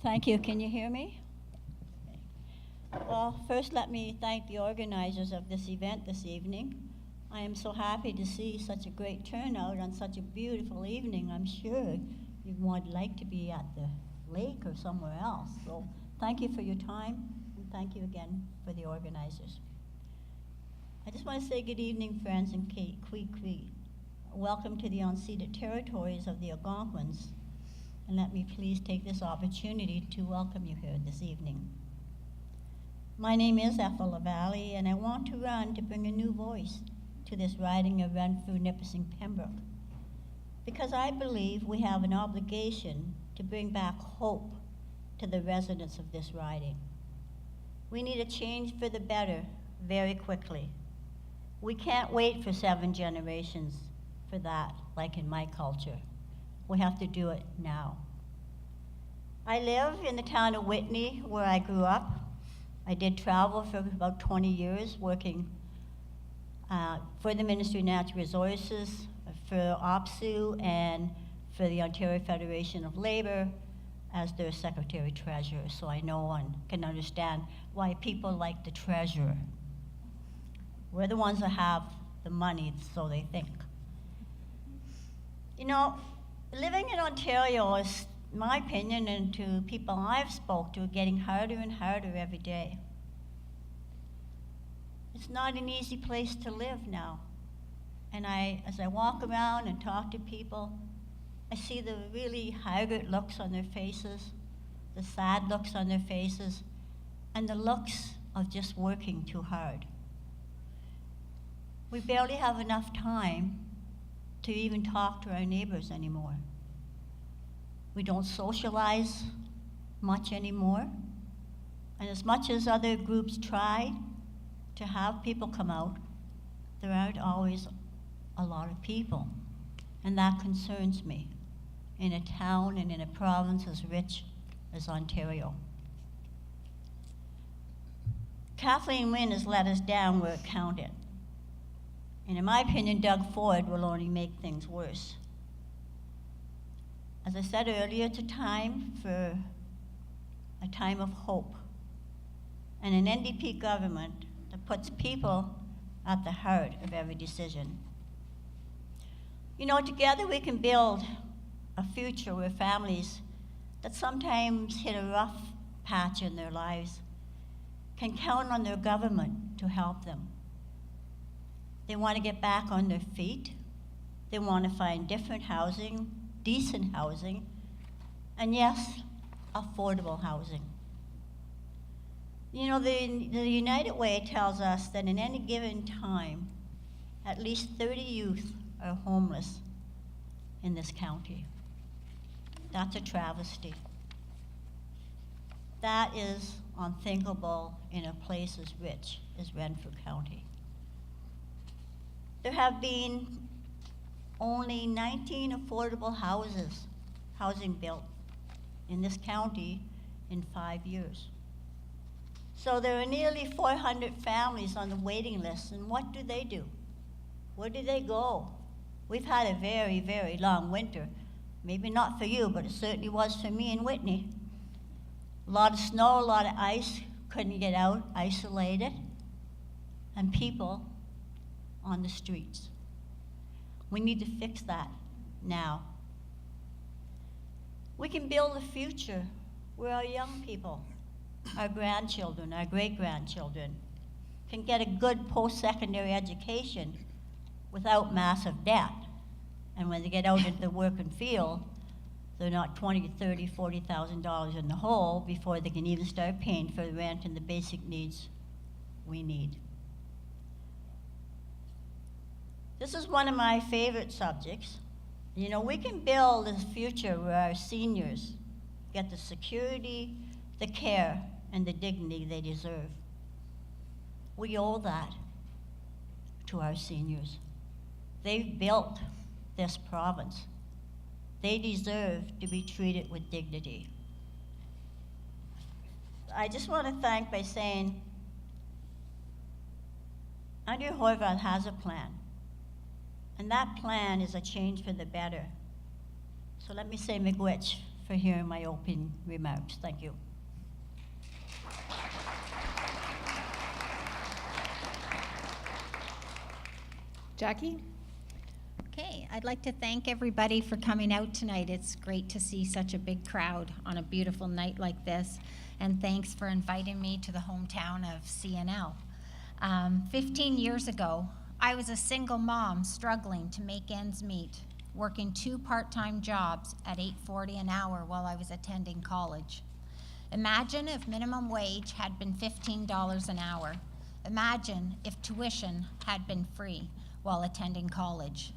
Thank you. Can you hear me? Well, first let me thank the organizers of this event this evening. I am so happy to see such a great turnout on such a beautiful evening. I'm sure you would like to be at the lake or somewhere else. So thank you for your time, and thank you again for the organizers. I just want to say good evening, friends, and Kwee. Welcome to the unceded territories of the Algonquins, and let me please take this opportunity to welcome you here this evening. My name is Ethel LaValle, and I want to run to bring a new voice to this riding of Renfrew-Nipissing-Pembroke, because I believe we have an obligation to bring back hope to the residents of this riding. We need a change for the better very quickly. We can't wait for 7 generations for that, like in my culture. We have to do it now. I live in the town of Whitney, where I grew up. I did travel for about 20 years, working for the Ministry of Natural Resources, for OPSU, and for the Ontario Federation of Labor as their Secretary-Treasurer, so I know and can understand why people like the Treasurer. We're the ones that have the money, so they think. You know, living in Ontario is, in my opinion, and to people I've spoke to, getting harder and harder every day. It's not an easy place to live now. And as I walk around and talk to people, I see the really haggard looks on their faces, the sad looks on their faces, and the looks of just working too hard. We barely have enough time to even talk to our neighbors anymore. We don't socialize much anymore. And as much as other groups try to have people come out, there aren't always a lot of people. And that concerns me in a town and in a province as rich as Ontario. Kathleen Wynne has let us down where it counted. And in my opinion, Doug Ford will only make things worse. As I said earlier, it's a time of hope, and an NDP government that puts people at the heart of every decision. You know, together we can build a future where families that sometimes hit a rough patch in their lives can count on their government to help them. They want to get back on their feet. They want to find different housing, decent housing, and yes, affordable housing. You know, the United Way tells us that in any given time, at least 30 youth are homeless in this county. That's a travesty. That is unthinkable in a place as rich as Renfrew County. There have been only 19 affordable housing built in this county in 5 years. So there are nearly 400 families on the waiting list, and what do they do? Where do they go? We've had a very, very long winter. Maybe not for you, but it certainly was for me in Whitney. A lot of snow, a lot of ice, couldn't get out, isolated, and people on the streets. We need to fix that now. We can build a future where our young people, our grandchildren, our great-grandchildren, can get a good post-secondary education without massive debt. And when they get out into the working field, they're not $20,000, $30,000, $40,000 in the hole before they can even start paying for the rent and the basic needs we need. This is one of my favorite subjects. You know, we can build a future where our seniors get the security, the care, and the dignity they deserve. We owe that to our seniors. They've built this province. They deserve to be treated with dignity. I just want to thank by saying, Andrew Horvath has a plan. And that plan is a change for the better. So let me say miigwech for hearing my opening remarks. Thank you. Jackie? Okay, I'd like to thank everybody for coming out tonight. It's great to see such a big crowd on a beautiful night like this, and thanks for inviting me to the hometown of CNL. 15 years ago, I was a single mom struggling to make ends meet, working 2 part-time jobs at $8.40 an hour while I was attending college. Imagine if minimum wage had been $15 an hour. Imagine if tuition had been free while attending college.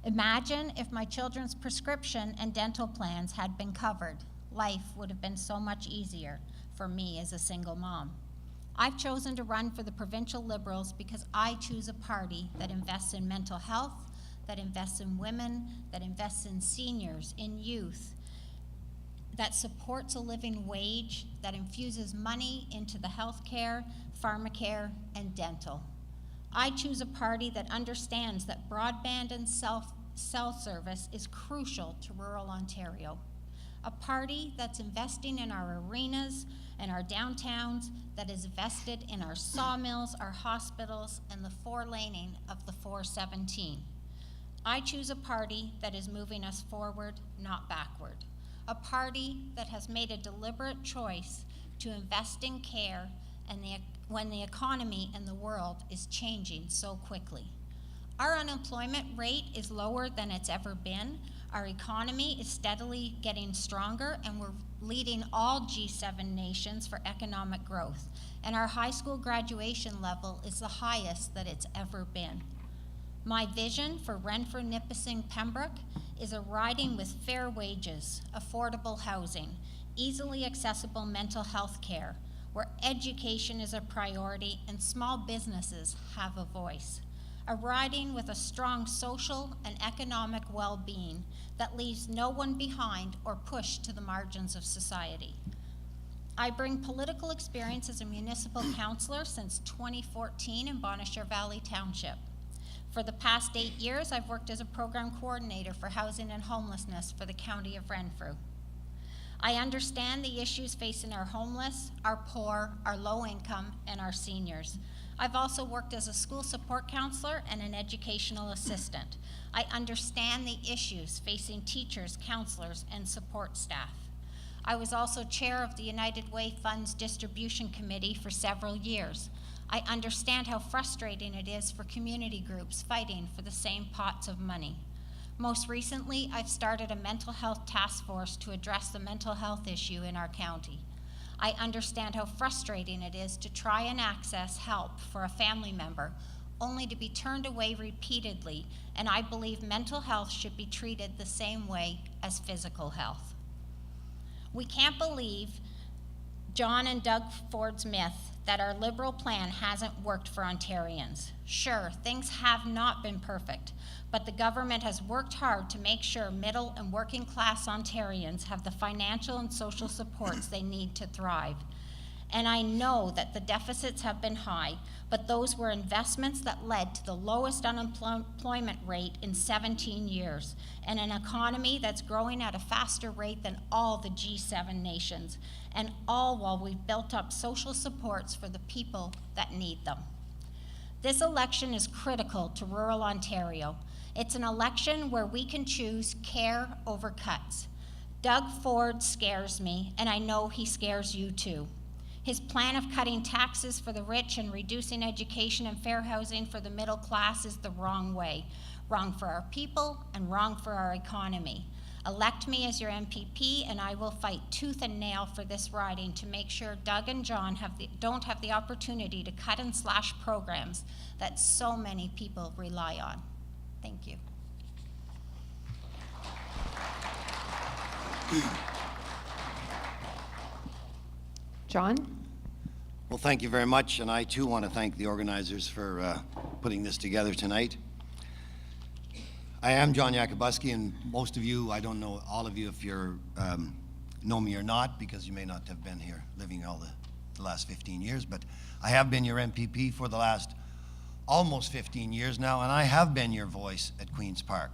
Imagine if my children's prescription and dental plans had been covered. Life would have been so much easier for me as a single mom. I've chosen to run for the provincial Liberals because I choose a party that invests in mental health, that invests in women, that invests in seniors, in youth, that supports a living wage, that infuses money into the healthcare, pharmacare, and dental. I choose a party that understands that broadband and cell service is crucial to rural Ontario. A party that's investing in our arenas and our downtowns, that is vested in our sawmills, our hospitals, and the 4-laning of the 417. I choose a party that is moving us forward, not backward. A party that has made a deliberate choice to invest in care when the economy and the world is changing so quickly. Our unemployment rate is lower than it's ever been. Our economy is steadily getting stronger, and we're leading all G7 nations for economic growth. And our high school graduation level is the highest that it's ever been. My vision for Renfrew-Nipissing-Pembroke is a riding with fair wages, affordable housing, easily accessible mental health care, where education is a priority and small businesses have a voice. A riding with a strong social and economic well-being that leaves no one behind or pushed to the margins of society. I bring political experience as a municipal councillor since 2014 in Bonnechere Valley Township. For the past 8 years, I've worked as a program coordinator for housing and homelessness for the County of Renfrew. I understand the issues facing our homeless, our poor, our low income, and our seniors. I've also worked as a school support counselor and an educational assistant. I understand the issues facing teachers, counselors, and support staff. I was also chair of the United Way Funds Distribution Committee for several years. I understand how frustrating it is for community groups fighting for the same pots of money. Most recently, I've started a mental health task force to address the mental health issue in our county. I understand how frustrating it is to try and access help for a family member only to be turned away repeatedly, and I believe mental health should be treated the same way as physical health. We can't believe John and Doug Ford's myth that our Liberal plan hasn't worked for Ontarians. Sure, things have not been perfect, but the government has worked hard to make sure middle and working class Ontarians have the financial and social supports they need to thrive. And I know that the deficits have been high, but those were investments that led to the lowest unemployment rate in 17 years and an economy that's growing at a faster rate than all the G7 nations, and all while we've built up social supports for the people that need them. This election is critical to rural Ontario. It's an election where we can choose care over cuts. Doug Ford scares me, and I know he scares you too. His plan of cutting taxes for the rich and reducing education and fair housing for the middle class is the wrong way. Wrong for our people and wrong for our economy. Elect me as your MPP, and I will fight tooth and nail for this riding to make sure Doug and John don't have the opportunity to cut and slash programs that so many people rely on. Thank you. John? Well, thank you very much, and I too want to thank the organizers for putting this together tonight. I am John Yakubuski, and most of you, I don't know all of you if you know me or not, because you may not have been here living all the last 15 years, but I have been your MPP for the last almost 15 years now, and I have been your voice at Queen's Park.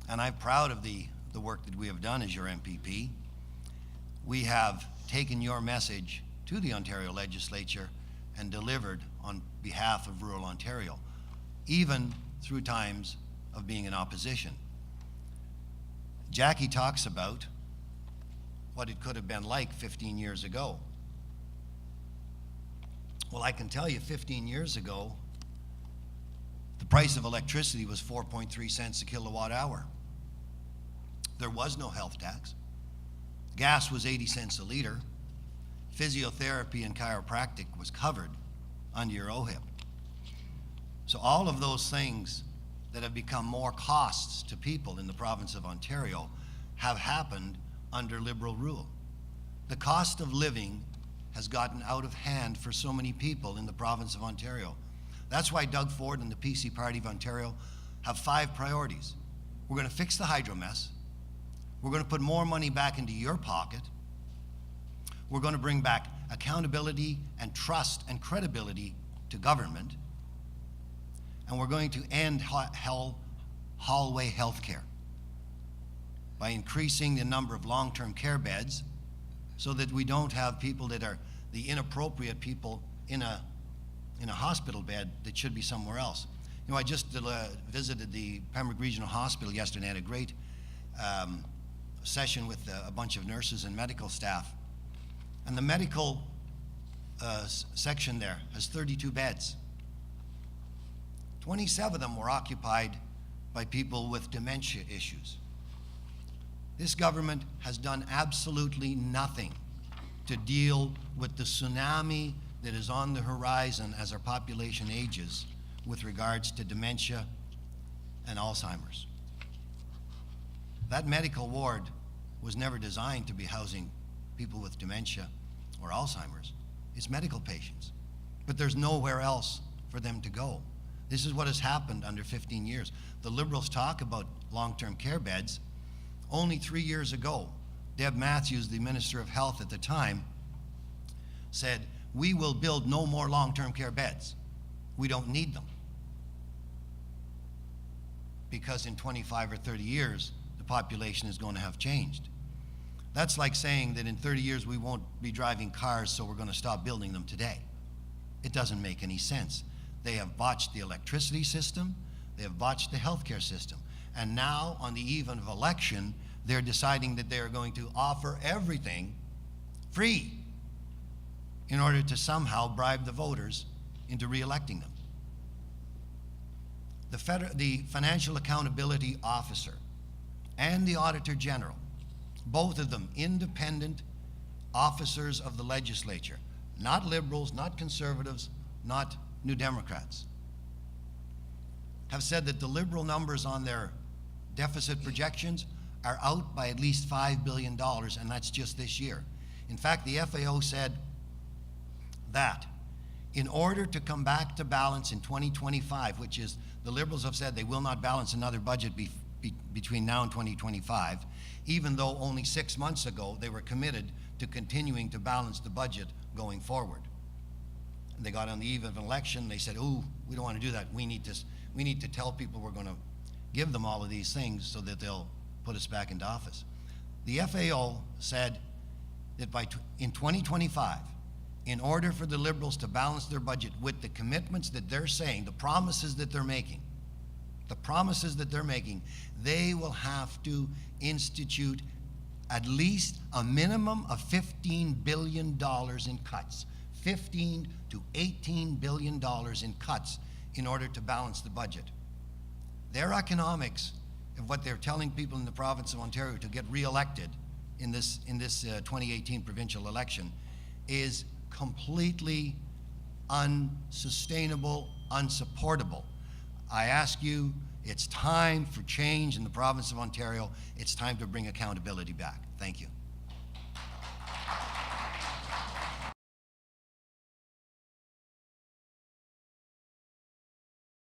And I'm proud of the the work that we have done as your MPP. We have taken your message to the Ontario Legislature and delivered on behalf of rural Ontario, even through times of being in opposition. Jackie talks about what it could have been like 15 years ago. Well, I can tell you 15 years ago, the price of electricity was 4.3 cents a kilowatt hour. There was no health tax. Gas was 80 cents a liter. Physiotherapy and chiropractic was covered under your OHIP. So all of those things that have become more costs to people in the province of Ontario have happened under Liberal rule. The cost of living has gotten out of hand for so many people in the province of Ontario. That's why Doug Ford and the PC Party of Ontario have 5 priorities. We're going to fix the hydro mess. We're going to put more money back into your pocket. We're going to bring back accountability and trust and credibility to government. And we're going to end hallway health care by increasing the number of long-term care beds so that we don't have people that are the inappropriate people in a hospital bed that should be somewhere else. You know, I just visited the Pembroke Regional Hospital yesterday and had a great session with a bunch of nurses and medical staff. And the medical section there has 32 beds. 27 of them were occupied by people with dementia issues. This government has done absolutely nothing to deal with the tsunami that is on the horizon as our population ages with regards to dementia and Alzheimer's. That medical ward was never designed to be housing people with dementia or Alzheimer's. It's medical patients. But there's nowhere else for them to go. This is what has happened under 15 years. The Liberals talk about long-term care beds. Only 3 years ago, Deb Matthews, the Minister of Health at the time, said, "We will build no more long-term care beds. We don't need them." Because in 25 or 30 years, the population is going to have changed. That's like saying that in 30 years we won't be driving cars, so we're going to stop building them today. It doesn't make any sense. They have botched the electricity system, they have botched the healthcare system, and now on the eve of election, they're deciding that they are going to offer everything free in order to somehow bribe the voters into re-electing them. The Financial Accountability Officer and the Auditor General, both of them independent officers of the legislature, not Liberals, not Conservatives, not New Democrats, have said that the Liberal numbers on their deficit projections are out by at least $5 billion, and that's just this year. In fact, the FAO said that in order to come back to balance in 2025, which is, the Liberals have said they will not balance another budget between now and 2025, even though only 6 months ago they were committed to continuing to balance the budget going forward. And they got on the eve of an election, they said, "Ooh, we don't want to do that. We need to tell people we're going to give them all of these things so that they'll put us back into office." The FAO said that in 2025, in order for the Liberals to balance their budget with the commitments that they're saying, the promises that they're making, they will have to institute at least a minimum of $15 billion in cuts. $15 to $18 billion in cuts in order to balance the budget. Their economics of what they're telling people in the province of Ontario to get re-elected in this 2018 provincial election is completely unsustainable, unsupportable. I ask you, it's time for change in the province of Ontario. It's time to bring accountability back. Thank you.